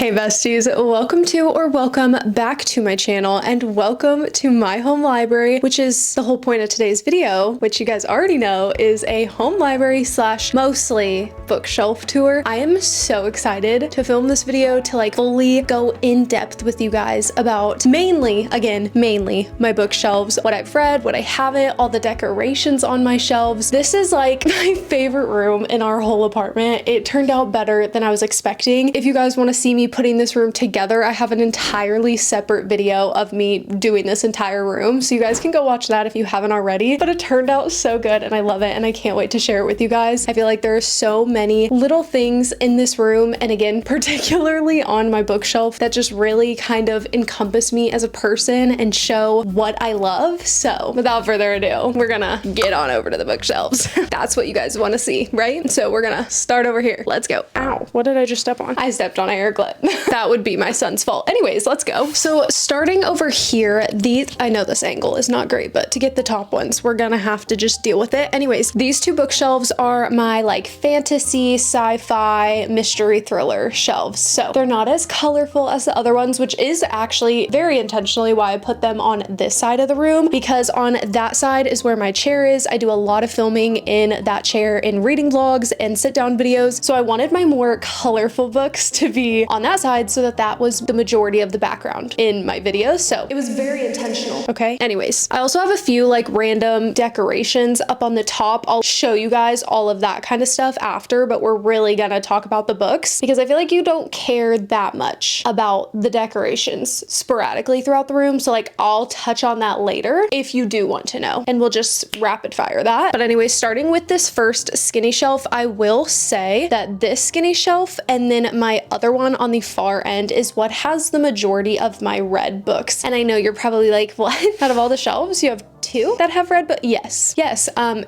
Hey besties, welcome back to my channel and welcome to my home library, which is the whole point of today's video, which you guys already know is a home library slash mostly bookshelf tour. I am so excited to film this video to like fully go in depth with you guys about mainly my bookshelves, what I've read, what I haven't, all the decorations on my shelves. This is like my favorite room in our whole apartment. It turned out better than I was expecting. If you guys want to see me putting this room together, I have an entirely separate video of me doing this entire room, so you guys can go watch that if you haven't already. But it turned out so good and I love it and I can't wait to share it with you guys. I feel like there are so many little things in this room, and again particularly on my bookshelf, that just really kind of encompass me as a person and show what I love. So without further ado, we're gonna get on over to the bookshelves. That's what you guys want to see, right? So we're gonna start over here. Let's go. Ow, what did I just step on? I stepped on a hair clip. That would be my son's fault. Anyways, let's go. So starting over here, I know this angle is not great, but to get the top ones, we're gonna have to just deal with it. Anyways, these two bookshelves are my like fantasy, sci-fi, mystery thriller shelves. So they're not as colorful as the other ones, which is actually very intentionally why I put them on this side of the room, because on that side is where my chair is. I do a lot of filming in that chair in reading vlogs and sit down videos. So I wanted my more colorful books to be on that side so that was the majority of the background in my videos. So it was very intentional. Okay. Anyways, I also have a few like random decorations up on the top. I'll show you guys all of that kind of stuff after, but we're really gonna talk about the books because I feel like you don't care that much about the decorations sporadically throughout the room. So like I'll touch on that later if you do want to know, and we'll just rapid fire that. But anyways, starting with this first skinny shelf, I will say that this skinny shelf and then my other one on the far end is what has the majority of my read books. And I know you're probably like, what? Out of all the shelves, you have two that have read, but yes,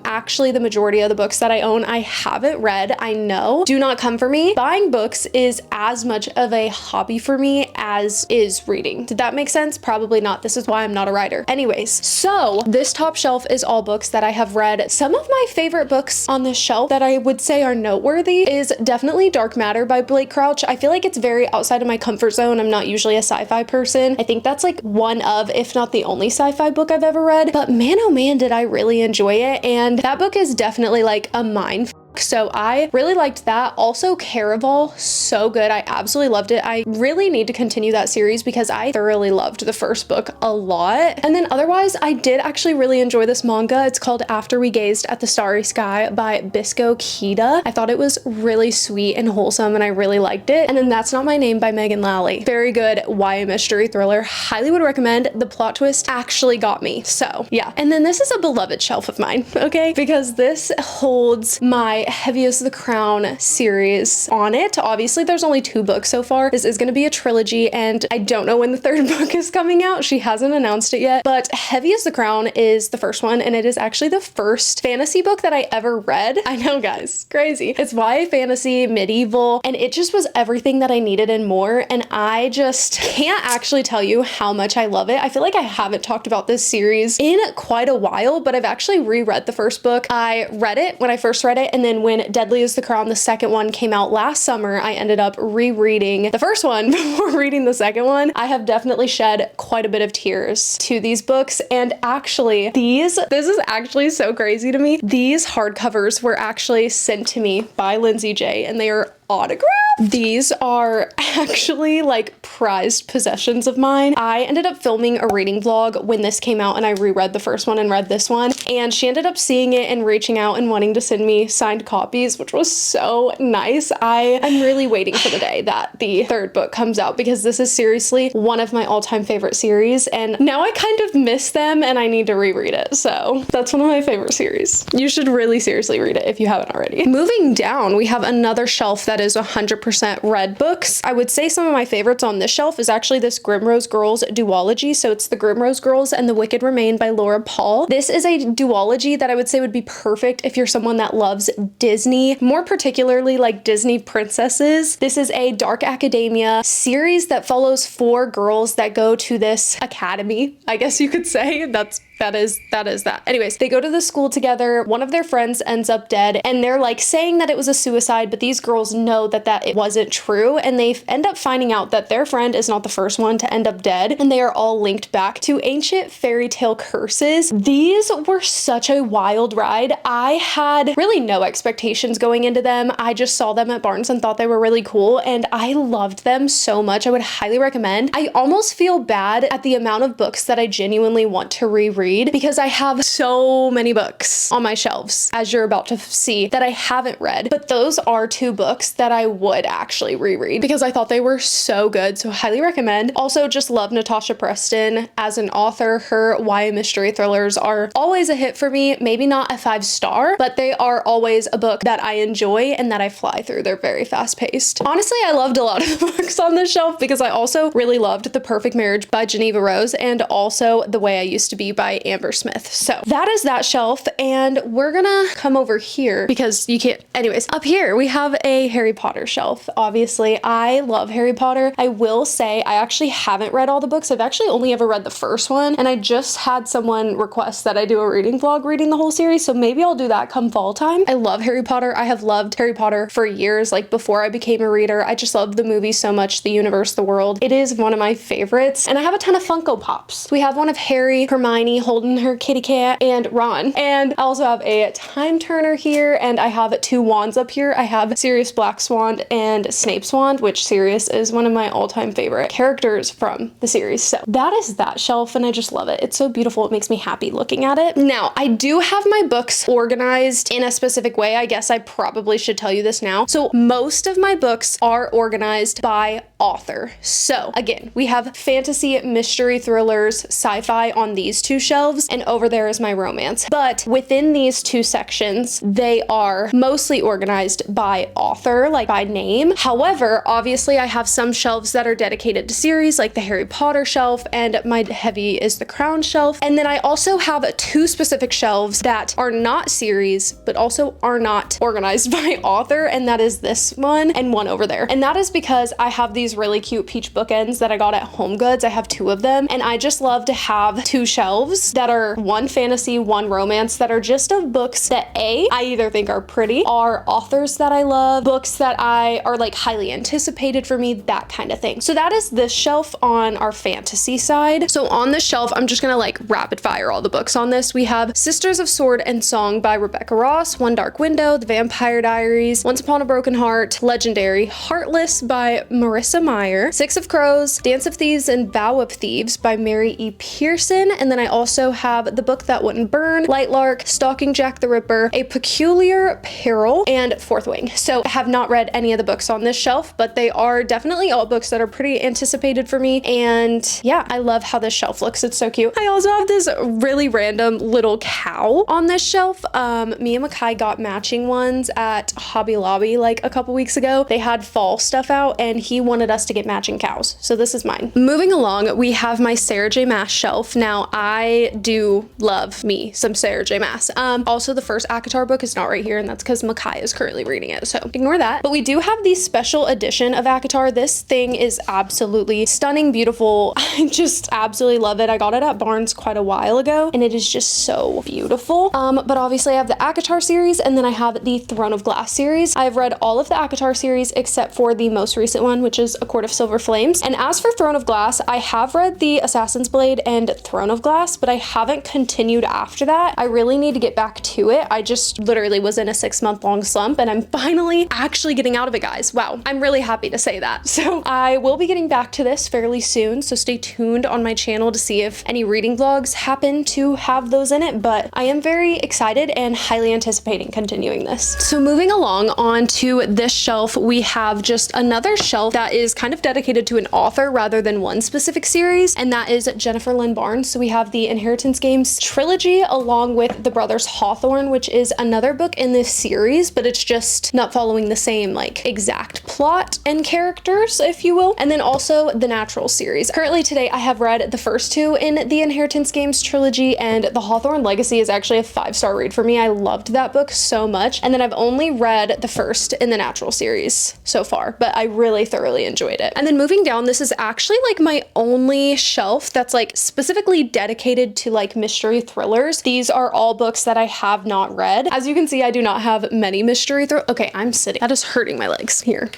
actually the majority of the books that I own, I haven't read. I know, do not come for me. Buying books is as much of a hobby for me as is reading. Did that make sense? Probably not. This is why I'm not a writer. Anyways, so this top shelf is all books that I have read. Some of my favorite books on this shelf that I would say are noteworthy is definitely Dark Matter by Blake Crouch. I feel like it's very outside of my comfort zone. I'm not usually a sci-fi person. I think that's like one of, if not the only sci-fi book I've ever read, but man, oh man, did I really enjoy it. And that book is definitely like a mind fuck. So I really liked that. Also Caraval, so good. I absolutely loved it. I really need to continue that series because I thoroughly loved the first book a lot. And then otherwise, I did actually really enjoy this manga. It's called After We Gazed at the Starry Sky by Bisco Kida. I thought it was really sweet and wholesome and I really liked it. And then That's Not My Name by Megan Lally. Very good YA mystery thriller. Highly would recommend. The plot twist actually got me. So yeah. And then this is a beloved shelf of mine, okay? Because this holds my Heavy as the Crown series on it. Obviously there's only 2 books so far. This is going to be a trilogy and I don't know when the 3rd book is coming out. She hasn't announced it yet, but Heavy as the Crown is the first one and it is actually the first fantasy book that I ever read. I know guys, crazy. It's YA fantasy, medieval, and it just was everything that I needed and more, and I just can't actually tell you how much I love it. I feel like I haven't talked about this series in quite a while, but I've actually reread the first book. I read it when I first read it, and then when Deadly as the Crown, the second one, came out last summer, I ended up rereading the first one before reading the second one. I have definitely shed quite a bit of tears to these books, and actually this is actually so crazy to me. These hardcovers were actually sent to me by Lindsay J, and they are autographed. These are actually like prized possessions of mine. I ended up filming a reading vlog when this came out and I reread the first one and read this one, and she ended up seeing it and reaching out and wanting to send me signed copies, which was so nice. I'm really waiting for the day that the 3rd book comes out because this is seriously one of my all-time favorite series, and now I kind of miss them and I need to reread it. So that's one of my favorite series. You should really seriously read it if you haven't already. Moving down, we have another shelf that is 100% read books. I would say some of my favorites on this shelf is actually this Grimrose Girls duology. So it's the Grimrose Girls and The Wicked Remain by Laura Paul. This is a duology that I would say would be perfect if you're someone that loves Disney, more particularly like Disney princesses. This is a dark academia series that follows 4 girls that go to this academy, I guess you could say. That's that is that. Anyways, they go to the school together. One of their friends ends up dead, and they're like saying that it was a suicide, but these girls know that it wasn't true, and they end up finding out that their friend is not the first one to end up dead, and they are all linked back to ancient fairy tale curses. These were such a wild ride. I had really no expectations going into them. I just saw them at Barnes and thought they were really cool, and I loved them so much. I would highly recommend. I almost feel bad at the amount of books that I genuinely want to reread because I have so many books on my shelves, as you're about to see, that I haven't read. But those are two books that I would actually reread because I thought they were so good. So highly recommend. Also, just love Natasha Preston as an author. Her YA mystery thrillers are always a hit for me. Maybe not a 5-star, but they are always a book that I enjoy and that I fly through. They're very fast paced. Honestly, I loved a lot of the books on this shelf because I also really loved The Perfect Marriage by Geneva Rose and also The Way I Used to Be by Amber Smith. So that is that shelf, and we're gonna come over here because you can't. Anyways, up here we have a Harry Potter shelf. Obviously, I love Harry Potter. I will say I actually haven't read all the books. I've actually only ever read the first one, and I just had someone request that I do a reading vlog reading the whole series, so maybe I'll do that come fall time. I love Harry Potter. I have loved Harry Potter for years, like before I became a reader. I just love the movie so much, the universe, the world. It is one of my favorites, and I have a ton of Funko Pops. We have one of Harry, Hermione holding her kitty cat, and Ron. And I also have a time turner here, and I have 2 wands up here. I have Sirius Black's wand and Snape's wand, which Sirius is one of my all-time favorite characters from the series. So that is that shelf, and I just love it. It's so beautiful. It makes me happy looking at it. Now, I do have my books organized in a specific way. I guess I probably should tell you this now. So most of my books are organized by author. So again, we have fantasy, mystery, thrillers, sci-fi on these 2 shelves, and over there is my romance. But within these 2 sections, they are mostly organized by author, like by name. However, obviously I have some shelves that are dedicated to series, like the Harry Potter shelf, and my heavy is the Crown shelf. And then I also have 2 specific shelves that are not series, but also are not organized by author, and that is this one and one over there. And that is because I have these really cute peach bookends that I got at HomeGoods. I have 2 of them, and I just love to have 2 shelves that are one fantasy, one romance, that are just of books that I either think are pretty, are authors that I love, books that are like highly anticipated for me, that kind of thing. So that is this shelf on our fantasy side. So on this shelf, I'm just gonna like rapid fire all the books on this. We have Sisters of Sword and Song by Rebecca Ross, One Dark Window, The Vampire Diaries, Once Upon a Broken Heart, Legendary, Heartless by Marissa Meyer, Six of Crows, Dance of Thieves and Vow of Thieves by Mary E. Pearson, and then I also have The Book That Wouldn't Burn, Lightlark, Stalking Jack the Ripper, A Peculiar Peril, and Fourth Wing. So I have not read any of the books on this shelf, but they are definitely all books that are pretty anticipated for me, and yeah, I love how this shelf looks. It's so cute. I also have this really random little cow on this shelf. Me and Makai got matching ones at Hobby Lobby like a couple weeks ago. They had fall stuff out, and he wanted us to get matching cows, so this is mine. Moving along, we have my Sarah J. Maas shelf. Now, I do love me some Sarah J. Maas. Also, the first ACOTAR book is not right here, and that's because Makai is currently reading it, so ignore that. But we do have the special edition of ACOTAR. This thing is absolutely stunning, beautiful. I just absolutely love it. I got it at Barnes quite a while ago, and it is just so beautiful. But obviously I have the ACOTAR series, and then I have the Throne of Glass series. I've read all of the ACOTAR series except for the most recent one, which is A Court of Silver Flames. And as for Throne of Glass, I have read the Assassin's Blade and Throne of Glass, but I haven't continued after that. I really need to get back to it. I just literally was in a 6-month-long slump, and I'm finally actually getting out of it, guys. Wow, I'm really happy to say that. So I will be getting back to this fairly soon, so stay tuned on my channel to see if any reading vlogs happen to have those in it, but I am very excited and highly anticipating continuing this. So moving along onto this shelf, we have just another shelf that is kind of dedicated to an author rather than one specific series, and that is Jennifer Lynn Barnes. So we have the Inheritance Games trilogy along with The Brothers Hawthorne, which is another book in this series, but it's just not following the same like exact plot and characters, if you will. And then also the Natural series. Currently today I have read the first 2 in the Inheritance Games trilogy, and The Hawthorne Legacy is actually a 5-star read for me. I loved that book so much. And then I've only read the first in the Natural series so far, but I really thoroughly enjoyed it. And then moving down, this is actually like my only shelf that's like specifically dedicated gravitated to like mystery thrillers. These are all books that I have not read. As you can see, I do not have many mystery thrillers. Okay, I'm sitting. That is hurting my legs here.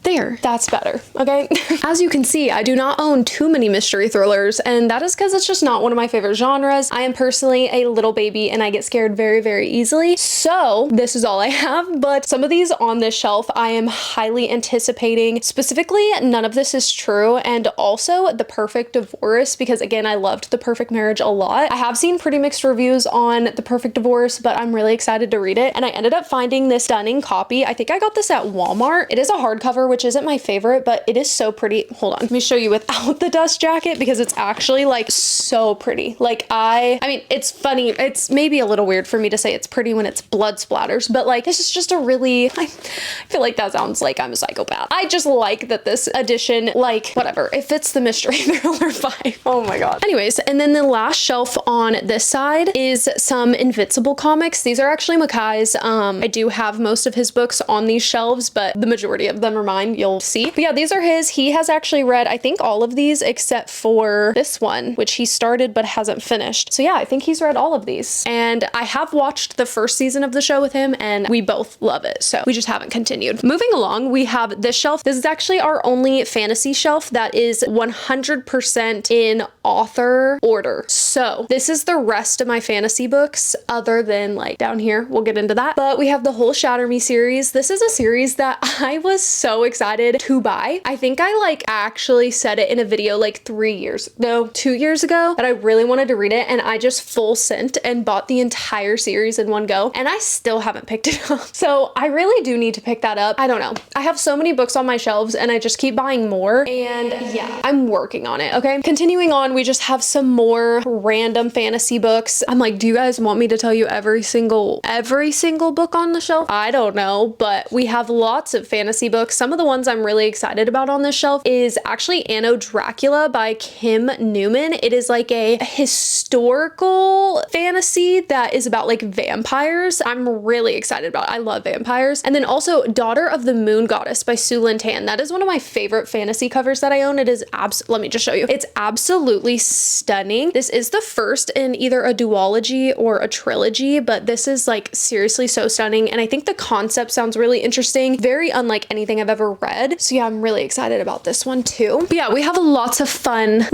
There, that's better, okay? As you can see, I do not own too many mystery thrillers, and that is because it's just not one of my favorite genres. I am personally a little baby and I get scared very, very easily. So this is all I have, but some of these on this shelf I am highly anticipating. Specifically, None of This Is True, and also The Perfect Divorce, because again, I loved The Perfect Marriage a lot. I have seen pretty mixed reviews on The Perfect Divorce, but I'm really excited to read it. And I ended up finding this stunning copy. I think I got this at Walmart. It is a hardcover, which isn't my favorite, but it is so pretty. Hold on, let me show you without the dust jacket because it's actually like so pretty. Like I mean, it's funny. It's maybe a little weird for me to say it's pretty when it's blood splatters, but like this is just a really, I feel like that sounds like I'm a psychopath. I just like that this edition, like whatever, it fits the mystery thriller vibe. Oh my God. Anyways, and then the last shelf on this side is some Invincible comics. These are actually Makai's. I do have most of his books on these shelves, but the majority of them are mine. You'll see. But yeah, these are his. He has actually read, I think, all of these except for this one, which he started but hasn't finished. So yeah, I think he's read all of these. And I have watched the first season of the show with him and we both love it. So we just haven't continued. Moving along, we have this shelf. This is actually our only fantasy shelf that is 100% in author order. So this is the rest of my fantasy books other than like down here. We'll get into that. But we have the whole Shatter Me series. This is a series that I was so excited to buy. I think I like actually said it in a video like 2 years ago that I really wanted to read it, and I just full sent and bought the entire series in one go, and I still haven't picked it up. So I really do need to pick that up. I don't know. I have so many books on my shelves and I just keep buying more, and yeah, I'm working on it. Okay. Continuing on, we just have some more random fantasy books. I'm like, do you guys want me to tell you every single book on the shelf? I don't know, but we have lots of fantasy books. Some of the ones I'm really excited about on this shelf is actually Anno Dracula by Kim Newman. It is like a historical fantasy that is about like vampires. I'm really excited about it. I love vampires. And then also Daughter of the Moon Goddess by Sue Lynn Tan. That is one of my favorite fantasy covers that I own. It is let me just show you. It's absolutely stunning. This is the first in either a duology or a trilogy, but this is like seriously so stunning. And I think the concept sounds really interesting. Very unlike anything I've ever read. So yeah, I'm really excited about this one too. But yeah, we have lots of fun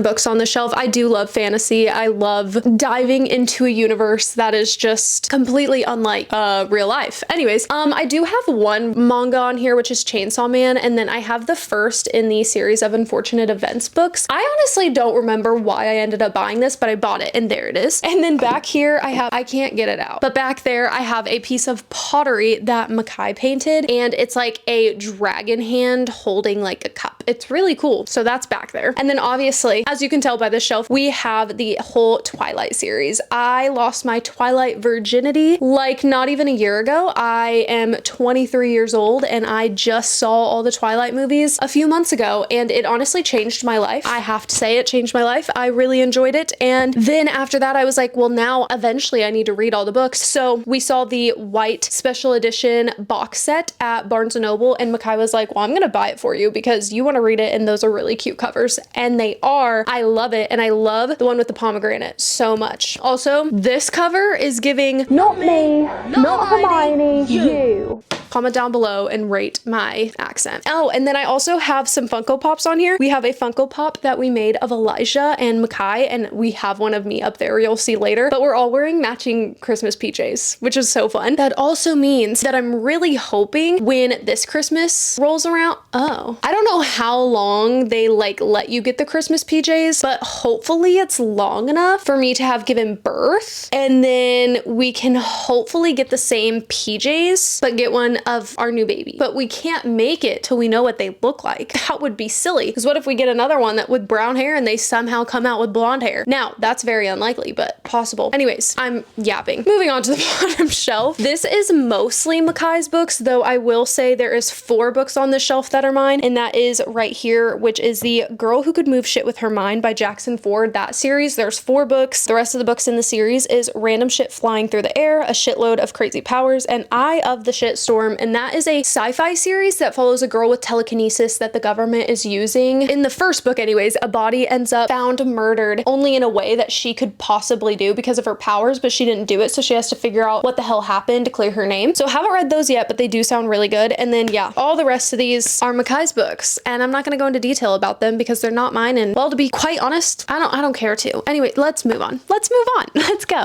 books on the shelf. I do love fantasy. I love diving into a universe that is just completely unlike real life. Anyways, I do have one manga on here, which is Chainsaw Man, and then I have the first in the series of Unfortunate Events books. I honestly don't remember why I ended up buying this, but I bought it and there it is. And then back here I can't get it out, but back there I have a piece of pottery that Makai painted, and it's like a dragon hand holding like a cup. It's really cool. So that's back there. And then obviously, as you can tell by this shelf, we have the whole Twilight series. I lost my Twilight virginity like not even a year ago. I am 23 years old and I just saw all the Twilight movies a few months ago, and it honestly changed my life. I have to say it changed my life. I really enjoyed it. And then after that, I was like, well, now eventually I need to read all the books. So we saw the white special edition box set at Barnes & Noble, and Makai was like, well, I'm gonna buy it for you because you want to read it and those are really cute covers, and they are. I love it, and I love the one with the pomegranate so much. Also, this cover is giving not me, not Hermione, you. Comment down below and rate my accent. Oh, and then I also have some Funko Pops on here. We have a Funko Pop that we made of Elijah and Makai, and we have one of me up there you'll see later, but we're all wearing matching Christmas PJs, which is so fun. That also means that I'm really hoping when this Christmas rolls around, I don't know how long they like let you get the Christmas PJs, but hopefully it's long enough for me to have given birth, and then we can hopefully get the same PJs, but get one of our new baby. But we can't make it till we know what they look like. That would be silly, because what if we get another one that with brown hair and they somehow come out with blonde hair? Now, that's very unlikely, but possible. Anyways, I'm yapping. Moving on to the bottom shelf. This is mostly Makai's books, though I will say there is 4 4 books on this shelf that are mine, and that is right here, which is the Girl Who Could Move Shit with Her Mind by Jackson Ford. That series, there's 4 books. The rest of the books in the series is Random Shit Flying Through the Air, A Shitload of Crazy Powers, and Eye of the Shitstorm, and that is a sci-fi series that follows a girl with telekinesis that the government is using. In the first book anyways, a body ends up found murdered only in a way that she could possibly do because of her powers, but she didn't do it, so she has to figure out what the hell happened to clear her name. So I haven't read those yet, but they do sound really good. And then yeah, all the rest of these are Makai's books, and I'm not going to go into detail about them because they're not mine, and well, to be quite honest, I don't care to. Anyway, let's move on. Let's go.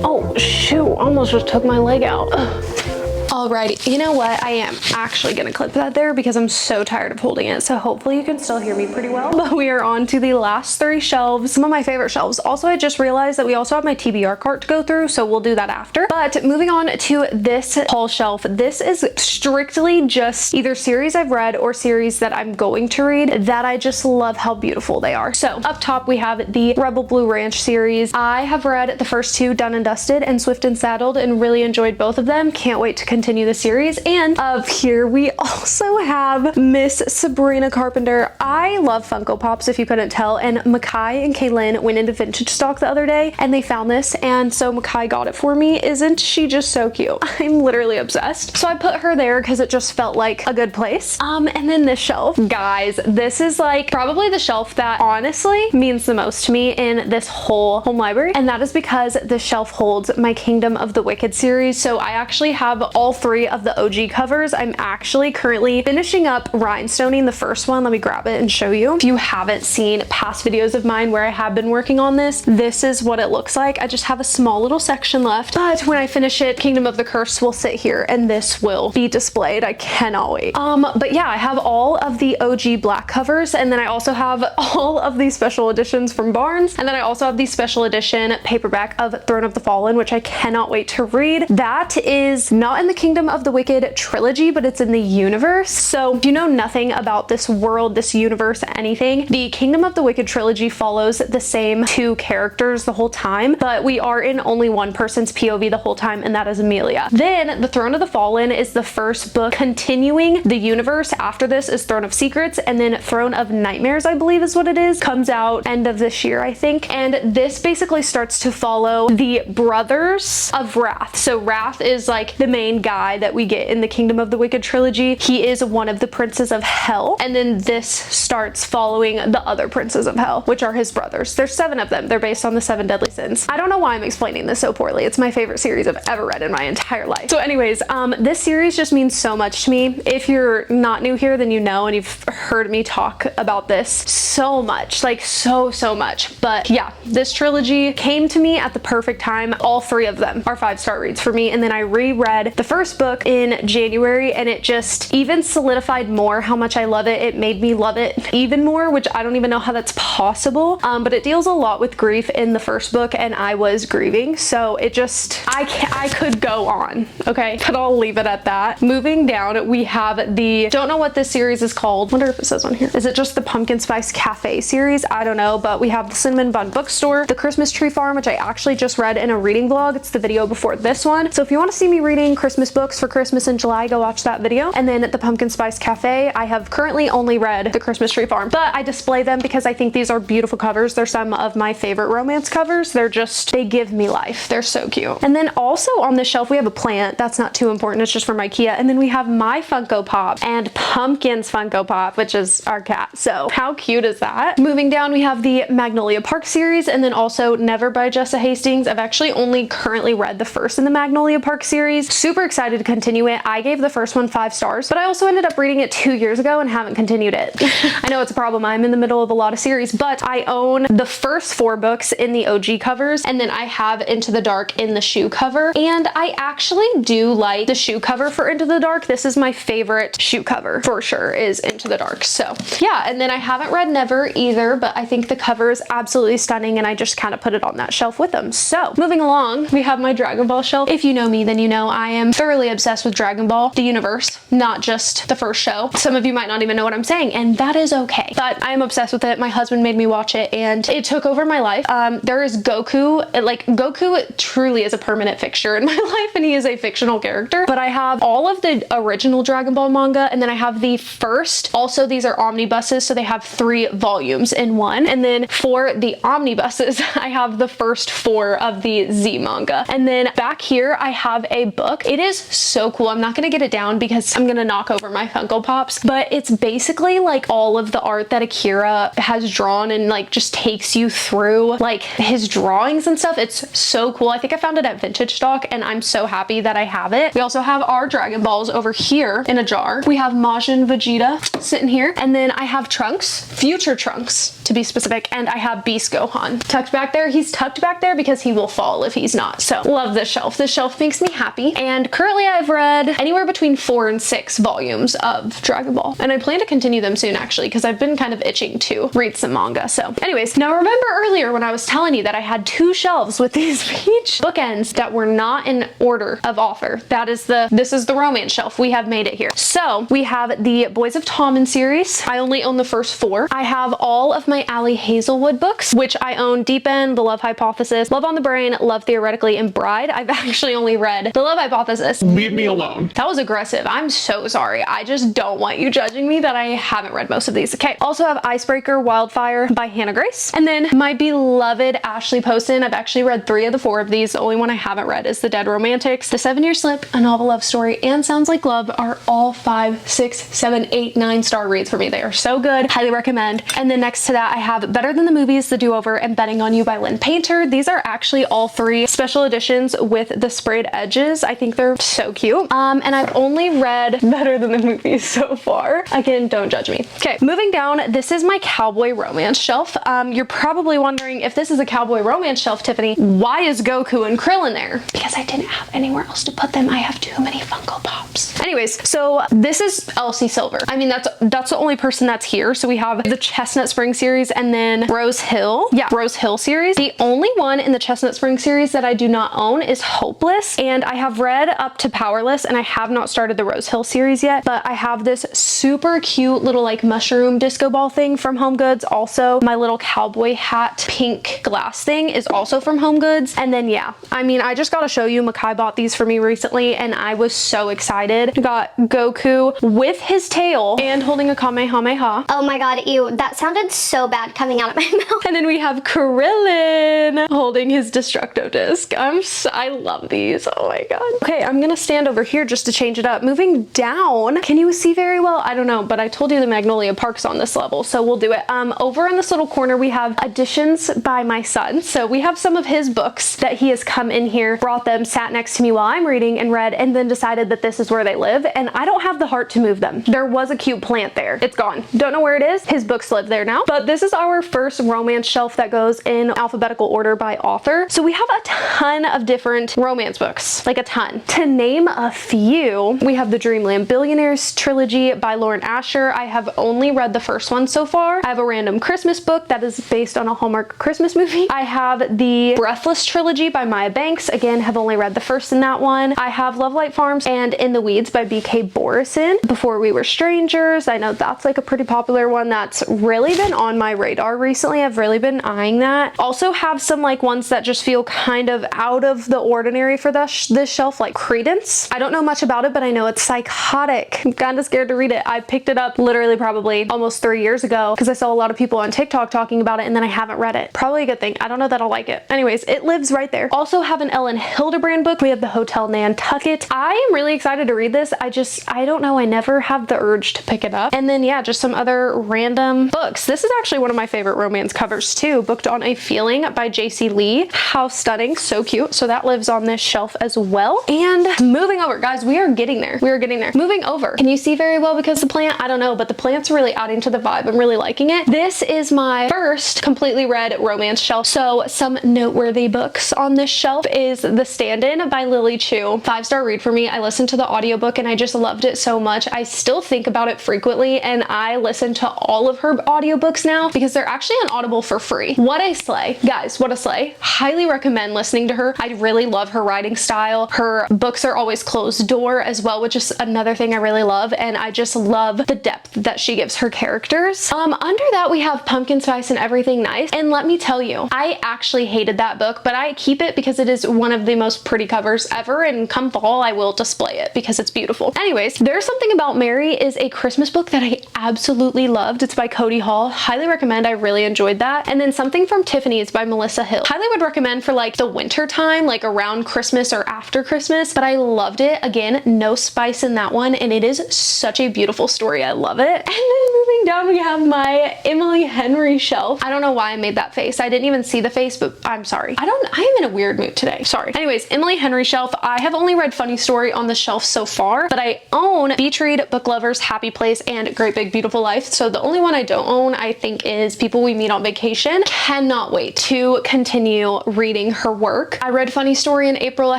Oh shoot, almost just took my leg out. Ugh. Alrighty, you know what? I am actually gonna clip that there because I'm so tired of holding it. So hopefully you can still hear me pretty well. But we are on to the last 3 shelves, some of my favorite shelves. Also, I just realized that we also have my TBR cart to go through, so we'll do that after. But moving on to this haul shelf, this is strictly just either series I've read or series that I'm going to read that I just love how beautiful they are. So up top, we have the Rebel Blue Ranch series. I have read the first 2, Done and Dusted and Swift and Saddled, and really enjoyed both of them. Can't wait to continue the series. And up here we also have Miss Sabrina Carpenter. I love Funko Pops, if you couldn't tell, and Makai and Kaylin went into vintage stock the other day and they found this, and so Makai got it for me. Isn't she just so cute? I'm literally obsessed. So I put her there because it just felt like a good place. And then this shelf, guys, this is like probably the shelf that honestly means the most to me in this whole home library, and that is because this shelf holds my Kingdom of the Wicked series. So I actually have all 3 of the OG covers. I'm actually currently finishing up rhinestoning the first one. Let me grab it and show you. If you haven't seen past videos of mine where I have been working on this is what it looks like. I just have a small little section left, but when I finish it, Kingdom of the Curse will sit here and this will be displayed. I cannot wait. But yeah, I have all of the OG black covers, and then I also have all of these special editions from Barnes, and then I also have the special edition paperback of Throne of the Fallen, which I cannot wait to read. That is not in the Kingdom of the Wicked trilogy, but it's in the universe. So if you know nothing about this world, this universe, anything, the Kingdom of the Wicked trilogy follows the same 2 characters the whole time, but we are in only one person's POV the whole time, and that is Amelia. Then the Throne of the Fallen is the first book continuing the universe. After this is Throne of Secrets, and then Throne of Nightmares, I believe is what it is, comes out end of this year, I think. And this basically starts to follow the brothers of Wrath. So Wrath is like the main guy that we get in the Kingdom of the Wicked trilogy. He is one of the princes of hell, and then this starts following the other princes of hell, which are his brothers. There's 7 of them. They're based on the 7 deadly sins. I don't know why I'm explaining this so poorly. It's my favorite series I've ever read in my entire life. So anyways, this series just means so much to me. If you're not new here, then you know, and you've heard me talk about this so much, like so much. But yeah, this trilogy came to me at the perfect time. All 3 of them are 5-star reads for me, and then I reread the first book in January, and it just even solidified more how much I love it. It made me love it even more, which I don't even know how that's possible. But it deals a lot with grief in the first book, and I was grieving, so it just, I could go on, okay, but I'll leave it at that. Moving down, we have the, don't know what this series is called. Wonder if it says on here. Is it just the Pumpkin Spice Cafe series? I don't know, but we have the Cinnamon Bun Bookstore, the Christmas Tree Farm, which I actually just read in a reading vlog. It's the video before this one. So if you want to see me reading Christmas books for Christmas in July, go watch that video. And then at the Pumpkin Spice Cafe, I have currently only read the Christmas Tree Farm, but I display them because I think these are beautiful covers. They're some of my favorite romance covers. They're just, they give me life. They're so cute. And then also on this shelf, we have a plant. That's not too important. It's just from IKEA. And then we have my Funko Pop and Pumpkin's Funko Pop, which is our cat. So how cute is that? Moving down, we have the Magnolia Park series, and then also Never by Jessa Hastings. I've actually only currently read the first in the Magnolia Park series. Super excited to continue it. I gave the first one 5 stars, but I also ended up reading it 2 years ago and haven't continued it. I know it's a problem. I'm in the middle of a lot of series, but I own the first 4 books in the OG covers, and then I have Into the Dark in the shoe cover, and I actually do like the shoe cover for Into the Dark. This is my favorite shoe cover for sure, is Into the Dark. So yeah, and then I haven't read Never either, but I think the cover is absolutely stunning, and I just kind of put it on that shelf with them. So moving along, we have my Dragon Ball shelf. If you know me, then you know I am thoroughly obsessed with Dragon Ball, the universe, not just the first show. Some of you might not even know what I'm saying, and that is okay. But I am obsessed with it. My husband made me watch it, and it took over my life. There is Goku. Like, Goku truly is a permanent fixture in my life, and he is a fictional character. But I have all of the original Dragon Ball manga, and then I have the first. Also, these are omnibuses, so they have 3 volumes in one. And then for the omnibuses, I have the first 4 of the Z manga. And then back here, I have a book. It is so cool. I'm not gonna get it down because I'm gonna knock over my Funko Pops, but it's basically like all of the art that Akira has drawn and like just takes you through like his drawings and stuff. It's so cool. I think I found it at Vintage Stock, and I'm so happy that I have it. We also have our Dragon Balls over here in a jar. We have Majin Vegeta sitting here, and then I have Trunks, future Trunks to be specific, and I have Beast Gohan tucked back there. He's tucked back there because he will fall if he's not. So love this shelf. This shelf makes me happy, and currently I've read anywhere between 4 and 6 volumes of Dragon Ball, and I plan to continue them soon actually, because I've been kind of itching to read some manga. So anyways, now remember earlier when I was telling you that I had 2 shelves with these peach bookends that were not in order of author. This is the romance shelf. We have made it here. So we have the Boys of Tommen series. I only own the first 4. I have all of my Allie Hazelwood books, which I own: Deep End, The Love Hypothesis, Love on the Brain, Love Theoretically, and Bride. I've actually only read The Love Hypothesis. Leave me alone. That was aggressive. I'm so sorry. I just don't want you judging me that I haven't read most of these. Okay. Also have Icebreaker Wildfire by Hannah Grace. And then my beloved Ashley Poston. I've actually read 3 of the 4 of these. The only one I haven't read is The Dead Romantics. The 7-Year Slip, A Novel Love Story, and Sounds Like Love are all 5, 6, 7, 8, 9 star reads for me. They are so good. Highly recommend. And then next to that, I have Better Than the Movies, The Do-Over, and Betting on You by Lynn Painter. These are actually all 3 special editions with the sprayed edges. I think they're so cute. And I've only read Better Than the Movies so far. Again, don't judge me. Okay, moving down, this is my cowboy romance shelf. You're probably wondering, if this is a cowboy romance shelf, Tiffany, why is Goku and Krillin there? Because I didn't have anywhere else to put them. I have too many Funko Pops. Anyways, so this is Elsie Silver. I mean, that's the only person that's here. So we have the Chestnut Spring series, and then Rose Hill. Yeah, Rose Hill series. The only one in the Chestnut Spring series that I do not own is Hopeless, and I have read up to Powerless, and I have not started the Rose Hill series yet, but I have this super cute little like mushroom disco ball thing from Home Goods. Also, my little cowboy hat pink glass thing is also from Home Goods. And then yeah, I mean, I just gotta show you, Makai bought these for me recently, and I was so excited. We got Goku with his tail and holding a Kamehameha. Oh my god, ew, that sounded so bad coming out of my mouth. And then we have Krillin holding his Destructo disc. I love these. Oh my god. Okay, I'm gonna stand over here just to change it up. Moving down, can you see very well? I don't know, but I told you the Magnolia Park's on this level, so we'll do it. Over in this little corner, we have additions by my son. So we have some of his books that he has come in here, brought them, sat next to me while I'm reading and read, and then decided that this is where they live, and I don't have the heart to move them. There was a cute plant there. It's gone. Don't know where it is. His books live there now, but this is our first romance shelf that goes in alphabetical order by author. So we have a ton of different romance books, like a ton. To name a few, we have the Dreamland Billionaires trilogy by Lauren Asher. I have only read the first one so far. I have a random Christmas book that is based on a Hallmark Christmas movie. I have the Breathless trilogy by Maya Banks. Again, have only read the first in that one. I have Love Light Farms and In the Weeds by BK Borison. Before We Were Strangers. I know that's like a pretty popular one that's really been on my radar recently. I've really been eyeing that. Also have some like ones that just feel kind of out of the ordinary for this shelf, like Credence. I don't know much about it, but I know it's psychotic. I'm kind of scared to read it. I picked it up literally probably almost 3 years ago because I saw a lot of people on TikTok talking about it, and then I haven't read it. Probably a good thing. I don't know that I'll like it. Anyways, it lives right there. Also have an Ellen Hildebrand book. We have the Hotel Nantucket. I am really excited to read this. I don't know. I never have the urge to pick it up. And then yeah, just some other random books. This is actually one of my favorite romance covers too. Booked on a Feeling by JC Lee. How stunning. So cute. So that lives on this shelf as well. And moving over, guys, we are getting there. We are getting there. Moving over. Can you see very well because the plant? I don't know, but the plant's really adding to the vibe. I'm really liking it. This is my first completely read romance shelf. So some noteworthy books on this shelf is The Stand-In Jordyn by Lily Chu. 5-star read for me. I listened to the audiobook and I just loved it so much. I still think about it frequently, and I listen to all of her audiobooks now because they're actually on Audible for free. What a slay. Guys, what a slay. Highly recommend listening to her. I really love her writing style. Her books are always closed door as well, which is another thing I really love, and I just love the depth that she gives her characters. Under that we have Pumpkin Spice and Everything Nice, and let me tell you, I actually hated that book, but I keep it because it is one of the most pretty covers ever, and come fall I will display it because it's beautiful. Anyways, There's Something About Mary is a Christmas book that I absolutely loved. It's by Cody Hall. Highly recommend. I really enjoyed that. And then Something from Tiffany's by Melissa Hill. Highly would recommend for like the winter time, like around Christmas or after Christmas, but I loved it. Again, no spice in that one, and it is such a beautiful story. I love it. And then moving down, we have my Emily Henry shelf. I don't know why I made that face. I didn't even see the face, but I'm sorry. I am in a weird mood today. Sorry. Anyways, Emily Henry shelf. I have only read Funny Story on the shelf so far, but I own Beach Read, Book Lovers, Happy Place, and Great Big Beautiful Life. So the only one I don't own, I think, is People We Meet on Vacation. Cannot wait to continue reading her work. I read Funny Story in April. I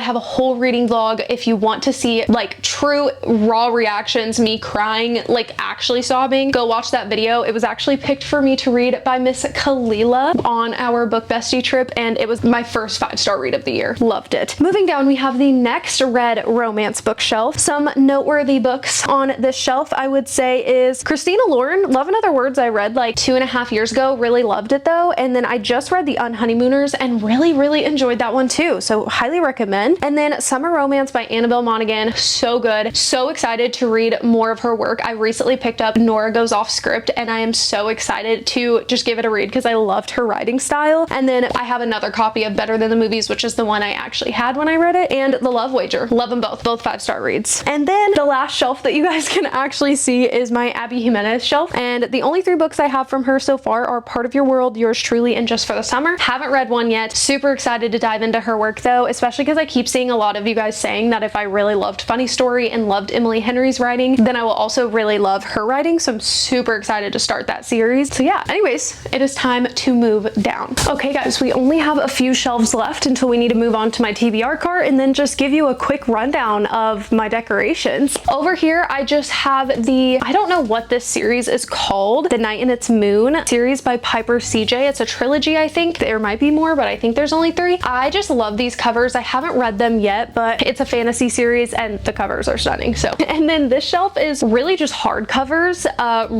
have a whole reading vlog. If you want to see like true raw reactions, me crying, like actually sobbing, go watch that video. It was actually picked for me to read by Miss Kalila on our book bestie trip, and it was my first 5-star read of the year. Loved it. Moving down, we have the next red romance bookshelf. Some noteworthy books on this shelf, I would say, is Christina Lauren, Love and Other Words. I read like 2.5 years ago. Really loved it though. And then I just read The Unhoneymooners and really enjoyed that one too. So highly recommend. And then Summer Romance by Annabelle Monaghan. So good. So excited to read more of her work. I recently picked up Nora Goes Off Script, and I am so excited to just give it a read because I loved her writing style. And then I have another copy of Better Than the Movies, which is the one I actually had when I read it, and The Love Wager. Love them both 5-star reads. And then the last shelf that you guys can actually see is my Abby Jimenez shelf, and the only 3 books I have from her so far are Part of Your World, Yours Truly, and Just for the Summer. Haven't read one yet. Super excited to dive into her work though, especially because I keep seeing a lot of you guys saying that if I really loved Funny Story and loved Emily Henry's writing, then I will also really love her writing. So I'm super excited to start that series. So yeah, anyways, it is time to move down. Okay guys, we only have a few shelves left until we need to move on to my TBR cart, and then just give you a quick rundown of my decorations. Over here, I just have I don't know what this series is called, The Night and Its Moon series by Piper CJ. It's a trilogy, I think. There might be more, but I think there's only 3. I just love these covers. I haven't read them yet, but it's a fantasy series and the covers are stunning. So, and then this shelf is really just hardcovers,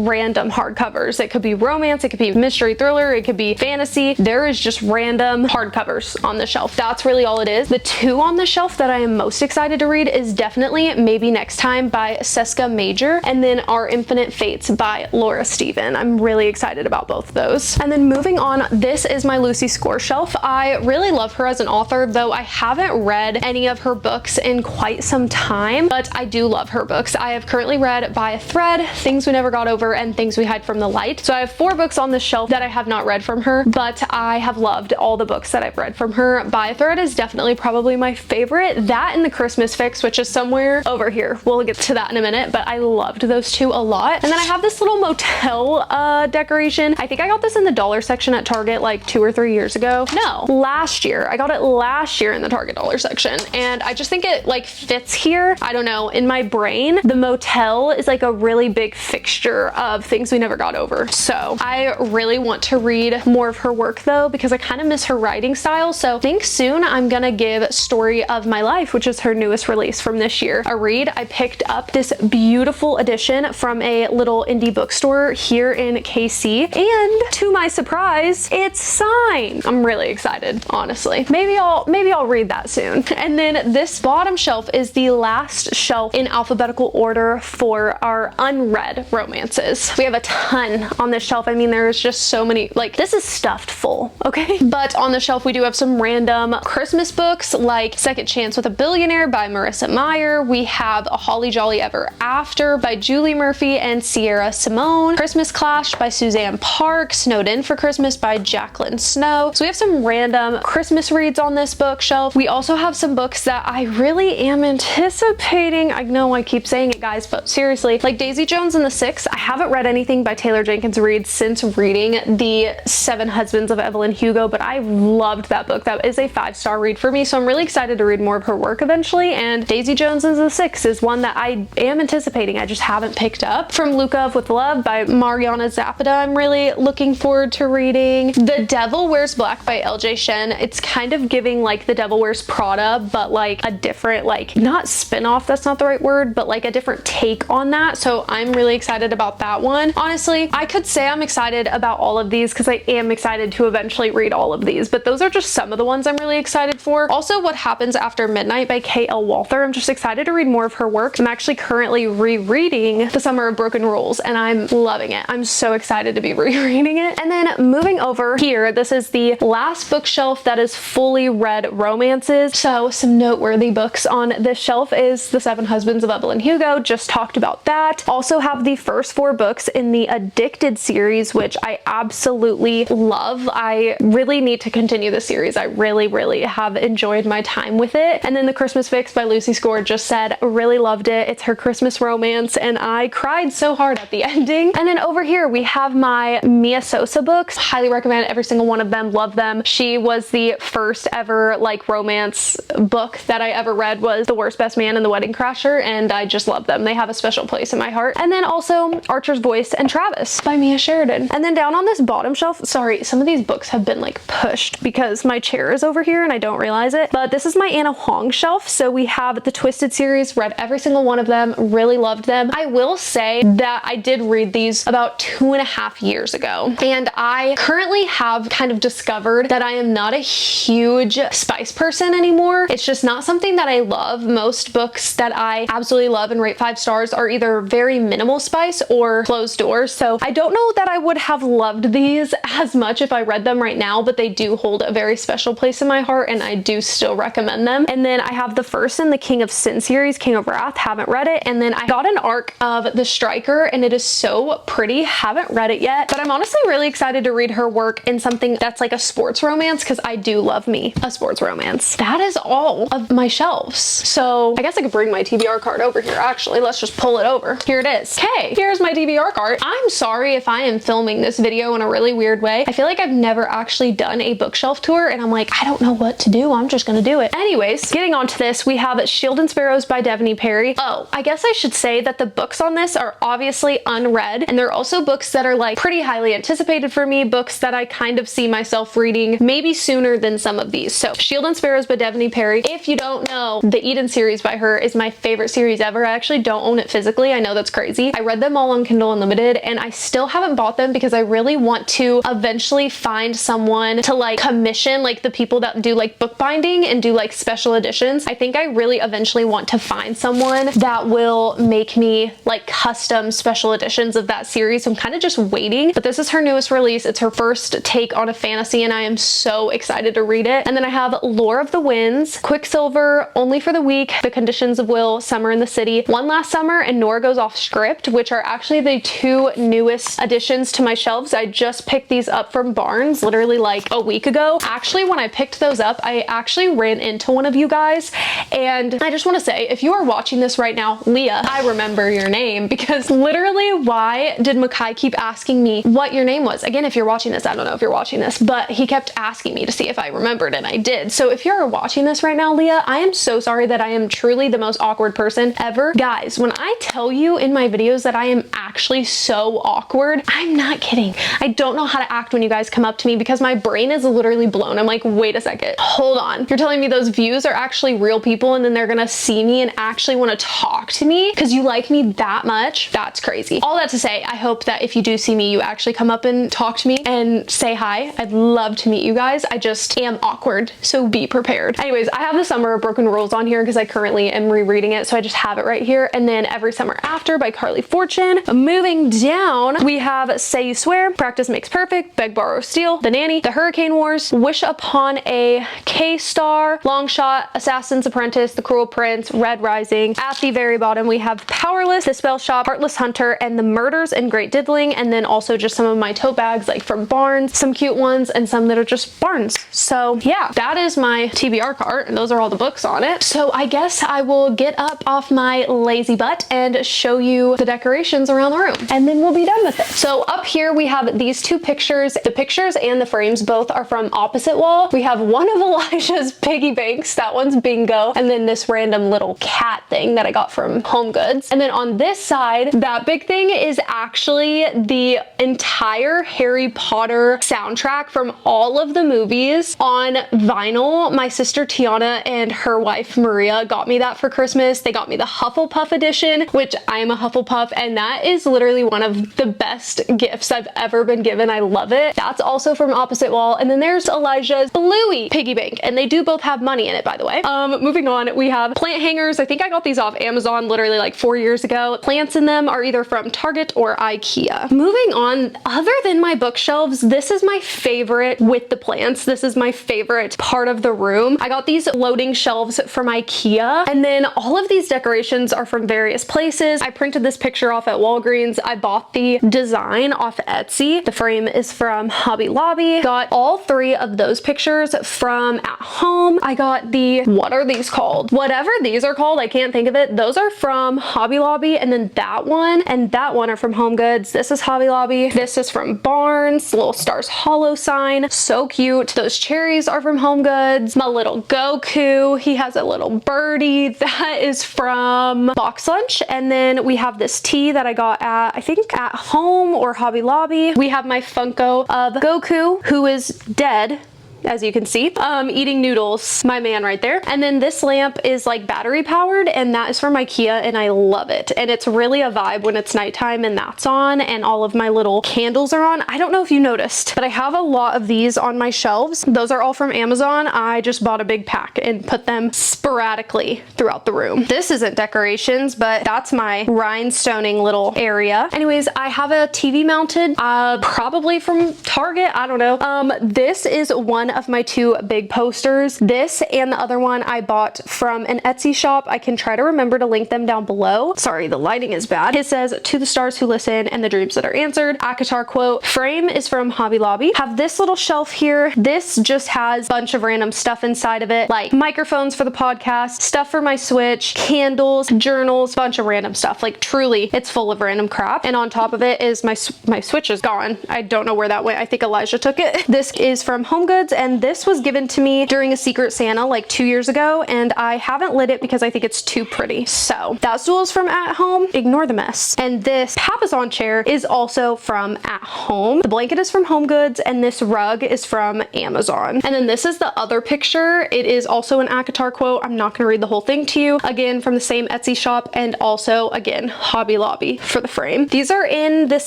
random hardcovers. It could be romance, it could be mystery thriller, it could be fantasy. There is just random hardcovers on the shelf. That's really all it is. The 2 on the shelf that I am most excited to read is definitely Maybe Next Time by Seska Major, and then Our Infinite Fates by Laura Stephen. I'm really excited about both of those. And then moving on, this is my Lucy Score shelf. I really love her as an author, though I haven't read any of her books in quite some time, but I do love her books. I have currently read By a Thread, Things We Never Got Over, and Things We Hide from the Light. So I have 4 books on this shelf that I have not read from her, but I have loved all the books that I've read from her. By a Thread is definitely probably my favorite. That and The Christmas Fix, which is somewhere over here. We'll get to that in a minute, but I loved those 2 a lot. And then I have this little motel decoration. I think I got this in the dollar section at Target like 2 or 3 years ago. No, last year. I got it last year in the Target dollar section, and I just think it like fits here. I don't know, in my brain, the motel is like a really big fixture of Things We Never Got Over. So I really want to read more of her work though, because I kind of miss her writing style. So I think soon I'm gonna give Story of My Life, which is her newest release from this year, a read. I picked up this beautiful edition from a little indie bookstore here in KC, and to my surprise, it's signed. I'm really excited, honestly. Maybe I'll read that soon. And then this bottom shelf is the last shelf in alphabetical order for our unread romances. We have a ton on this shelf. I mean, there's just so many, like this is stuffed full, okay? But on the shelf, we do have some random Christmas books like Second Chance with a Billionaire by Marissa Meyer. We have A Holly Jolly Ever After by Julie Murphy and Sierra Simone. Christmas Clash by Suzanne Park. Snowed In for Christmas by Jacqueline Snow. So we have some random Christmas reads on this bookshelf. We also have some books that I really am anticipating. I know I keep saying it, guys, but seriously, like Daisy Jones and the Six. I haven't read any anything by Taylor Jenkins Reid since reading The 7 Husbands of Evelyn Hugo, but I loved that book. That is a 5-star read for me, so I'm really excited to read more of her work eventually. And Daisy Jones and the Six is one that I am anticipating. I just haven't picked up. From Lukov with Love by Mariana Zapata, I'm really looking forward to reading. The Devil Wears Black by LJ Shen. It's kind of giving like The Devil Wears Prada, but like a different, like, not spin-off, that's not the right word, but like a different take on that. So I'm really excited about that one. Honestly, I could say I'm excited about all of these because I am excited to eventually read all of these, but those are just some of the ones I'm really excited for. Also, What Happens After Midnight by K.L. Walther. I'm just excited to read more of her work. I'm actually currently rereading The Summer of Broken Rules and I'm loving it. I'm so excited to be rereading it. And then moving over here, this is the last bookshelf that is fully read romances. So some noteworthy books on this shelf is The 7 Husbands of Evelyn Hugo, just talked about that. Also have the first 4 books in the Addicted series, which I absolutely love. I really need to continue the series. I really have enjoyed my time with it. And then The Christmas Fix by Lucy Score, just said really loved it. It's her Christmas romance and I cried so hard at the ending. And then over here we have my Mia Sosa books. Highly recommend every single one of them. Love them. She was the first ever like romance book that I ever read, was The Worst Best Man and The Wedding Crasher, and I just love them. They have a special place in my heart. And then also Archer's Voice and Travis by Mia Sheridan. And then down on this bottom shelf, sorry, some of these books have been like pushed because my chair is over here and I don't realize it, but this is my Anna Huang shelf. So we have the Twisted series, read every single one of them, really loved them. I will say that I did read these about 2.5 years ago, and I currently have kind of discovered that I am not a huge spice person anymore. It's just not something that I love. Most books that I absolutely love and rate 5 stars are either very minimal spice or closed doors. So I don't know that I would have loved these as much if I read them right now, but they do hold a very special place in my heart and I do still recommend them. And then I have the first in the King of Sin series, King of Wrath, haven't read it. And then I got an arc of The Striker and it is so pretty, haven't read it yet, but I'm honestly really excited to read her work in something that's like a sports romance because I do love me a sports romance. That is all of my shelves. So I guess I could bring my TBR card over here. Actually, let's just pull it over. Here it is. Okay, here's my TBR card. I'm sorry if I am filming this video in a really weird way. I feel like I've never actually done a bookshelf tour and I'm like, I don't know what to do. I'm just gonna do it. Anyways, getting on to this, we have Shield and Sparrows by Devney Perry. Oh, I guess I should say that the books on this are obviously unread, and they're also books that are like pretty highly anticipated for me, books that I kind of see myself reading maybe sooner than some of these. So Shield and Sparrows by Devney Perry. If you don't know, the Eden series by her is my favorite series ever. I actually don't own it physically. I know that's crazy. I read them all on Kindle Unlimited and I still haven't bought them because I really want to eventually find someone to like commission like the people that do like bookbinding and do like special editions. I think I really eventually want to find someone that will make me like custom special editions of that series. So I'm kind of just waiting, but this is her newest release. It's her first take on a fantasy and I am so excited to read it. And then I have Lore of the Winds, Quicksilver, Only for the Week, The Conditions of Will, Summer in the City, One Last Summer, and Nora Goes Off Script, which are actually the 2 newest additions to my shelves. I just picked these up from Barnes literally like a week ago. Actually, when I picked those up, I actually ran into one of you guys, and I just want to say, if you are watching this right now, Leah, I remember your name because literally why did Makai keep asking me what your name was? Again, if you're watching this, I don't know if you're watching this, but he kept asking me to see if I remembered and I did. So if you're watching this right now, Leah, I am so sorry that I am truly the most awkward person ever. Guys, when I tell you in my videos that I am actually so awkward, I'm not kidding. I don't know how to act when you guys come up to me because my brain is literally blown. I'm like, wait a second, hold on. You're telling me those views are actually real people and then they're gonna see me and actually want to talk to me because you like me that much? That's crazy. All that to say, I hope that if you do see me, you actually come up and talk to me and say hi. I'd love to meet you guys. I just am awkward, so be prepared. Anyways, I have The Summer of Broken Rules on here because I currently am rereading it, so I just have it right here. And then Every Summer After by Carly Fortune. Moving down, we have Say You Swear, Practice Makes Perfect, Beg, Borrow, Steal, The Nanny, The Hurricane Wars, Wish Upon a K-Star, Long Shot, Assassin's Apprentice, The Cruel Prince, Red Rising. At the very bottom, we have Powerless, The Spell Shop, Heartless Hunter, and The Murders in Great Diddling. And then also just some of my tote bags like from Barnes, some cute ones and some that are just Barnes. So yeah, that is my TBR cart and those are all the books on it. So I guess I will get up off my lazy butt and show you the decorations around the room. and then we'll be done with it. So up here we have these two pictures. The pictures and the frames both are from opposite wall. We have one of Elijah's piggy banks, that one's bingo, and then this random little cat thing that I got from Home Goods. And then on this side, that big thing is actually the entire Harry Potter soundtrack from all of the movies on vinyl. My sister Tiana and her wife Maria got me that for Christmas. They got me the Hufflepuff edition, which I am a Hufflepuff, and that is literally one of the best gifts I've ever been given. I love it. That's also from opposite wall. And then there's Elijah's Bluey piggy bank, and they do both have money in it, by the way. Moving on, we have plant hangers. I think I got these off Amazon literally like 4 years ago. Plants in them are either from Target or IKEA. Moving on, other than my bookshelves, this is my favorite with the plants. This is my favorite part of the room. I got these floating shelves from IKEA, and then all of these decorations are from various places. I printed this picture off at Walgreens. I bought the design off Etsy. The frame is from Hobby Lobby. Got all three of those pictures from At Home. I got the, what are these called? Whatever these are called, I can't think of it. Those are from Hobby Lobby, and then that one and that one are from Home Goods. This is Hobby Lobby. This is from Barnes. Little Stars Hollow sign. So cute. Those cherries are from Home Goods. My little Goku, he has a little birdie. That is from Box Lunch. And then we have this tea that I got at, I think At Home or Hobby Lobby. We have my Funko of Goku, who is dead, as you can see, eating noodles, my man right there. And then this lamp is like battery powered, and that is from IKEA, and I love it. And it's really a vibe when it's nighttime and that's on, and all of my little candles are on. I don't know if you noticed, but I have a lot of these on my shelves. Those are all from Amazon. I just bought a big pack and put them sporadically throughout the room. This isn't decorations, but that's my rhinestoning little area. Anyways, I have a TV mounted, probably from Target, I don't know. This is one of my two big posters. This and the other one I bought from an Etsy shop. I can try to remember to link them down below. Sorry, the lighting is bad. It says, "To the stars who listen and the dreams that are answered." ACOTAR quote. Frame is from Hobby Lobby. Have this little shelf here. This just has a bunch of random stuff inside of it, like microphones for the podcast, stuff for my Switch, candles, journals, bunch of random stuff. Like truly, it's full of random crap. And on top of it is my Switch is gone. I don't know where that went. I think Elijah took it. This is from Home Goods, and this was given to me during a Secret Santa like 2 years ago, and I haven't lit it because I think it's too pretty. So that stool is from At Home. Ignore the mess. And this Papasan chair is also from At Home. The blanket is from Home Goods, and this rug is from Amazon. And then this is the other picture. It is also an ACOTAR quote. I'm not going to read the whole thing to you. Again, from the same Etsy shop, and also again Hobby Lobby for the frame. These are in this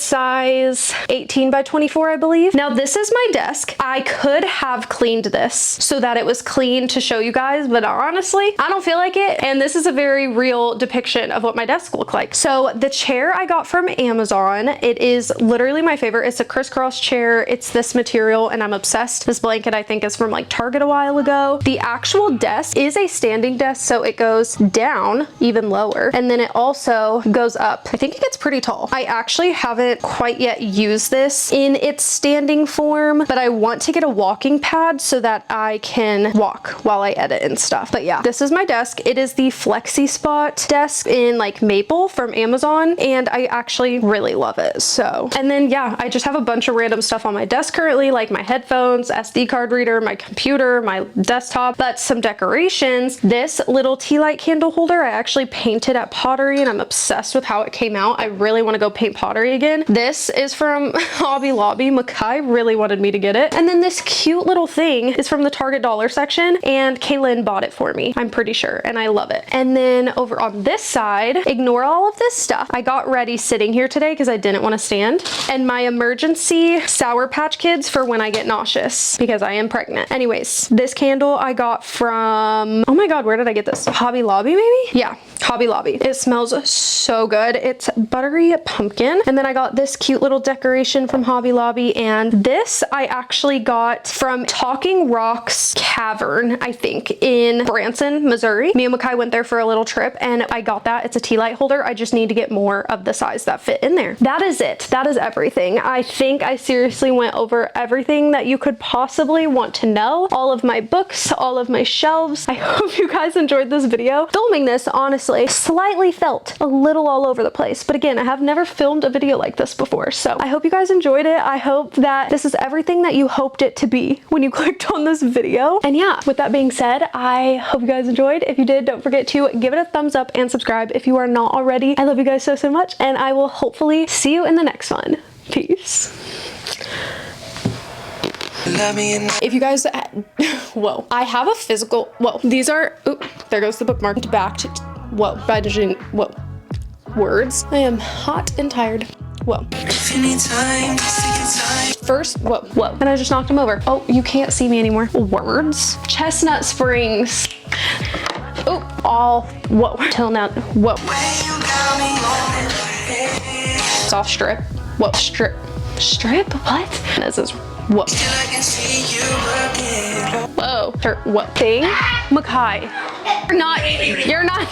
size 18 by 24, I believe. Now this is my desk. I could have cleaned this so that it was clean to show you guys, but honestly, I don't feel like it. And this is a very real depiction of what my desk looked like. So the chair I got from Amazon, it is literally my favorite. It's a crisscross chair. It's this material, and I'm obsessed. This blanket I think is from like Target a while ago. The actual desk is a standing desk, so it goes down even lower, and then it also goes up. I think it gets pretty tall. I actually haven't quite yet used this in its standing form, but I want to get a walking pad so that I can walk while I edit and stuff. But yeah, this is my desk. It is the Flexi Spot desk in like maple from Amazon, and I actually really love it. So, and then yeah, I just have a bunch of random stuff on my desk currently, like my headphones, SD card reader, my computer, my desktop, but some decorations. This little tea light candle holder I actually painted at Pottery, and I'm obsessed with how it came out. I really want to go paint pottery again. This is from Hobby Lobby. Makai really wanted me to get it. And then this cute little thing is from the Target dollar section, and Kaylin bought it for me, I'm pretty sure, and I love it. And then over on this side, ignore all of this stuff. I got ready sitting here today because I didn't want to stand, and my emergency Sour Patch Kids for when I get nauseous because I am pregnant. Anyways, this candle I got from, oh my god, where did I get this? Hobby Lobby maybe? Yeah, Hobby Lobby. It smells so good. It's buttery pumpkin. And then I got this cute little decoration from Hobby Lobby, and this I actually got from Talking Rocks Cavern, I think, in Branson, Missouri. Me and Makai went there for a little trip and I got that. It's a tea light holder. I just need to get more of the size that fit in there. That is it. That is everything. I think I seriously went over everything that you could possibly want to know. All of my books, all of my shelves. I hope you guys enjoyed this video. Filming this, honestly, slightly felt a little all over the place. But again, I have never filmed a video like this before. So I hope you guys enjoyed it. I hope that this is everything that you hoped it to be when you clicked on this video. And yeah, with that being said, I hope you guys enjoyed. If you did, don't forget to give it a thumbs up and subscribe if you are not already. I love you guys so, so much, and I will hopefully see you in the next one. Peace. If you guys, whoa, I have a physical, whoa, these are, oop, there goes the bookmark back to, whoa, whoa, words. I am hot and tired. Whoa. First, whoa, and I just knocked him over. Oh, you can't see me anymore. Words. Chestnut Springs. Oh, all, whoa, till now, whoa. Soft strip. Whoa, strip, what? This is, whoa. Whoa, what thing? Makai, you're not,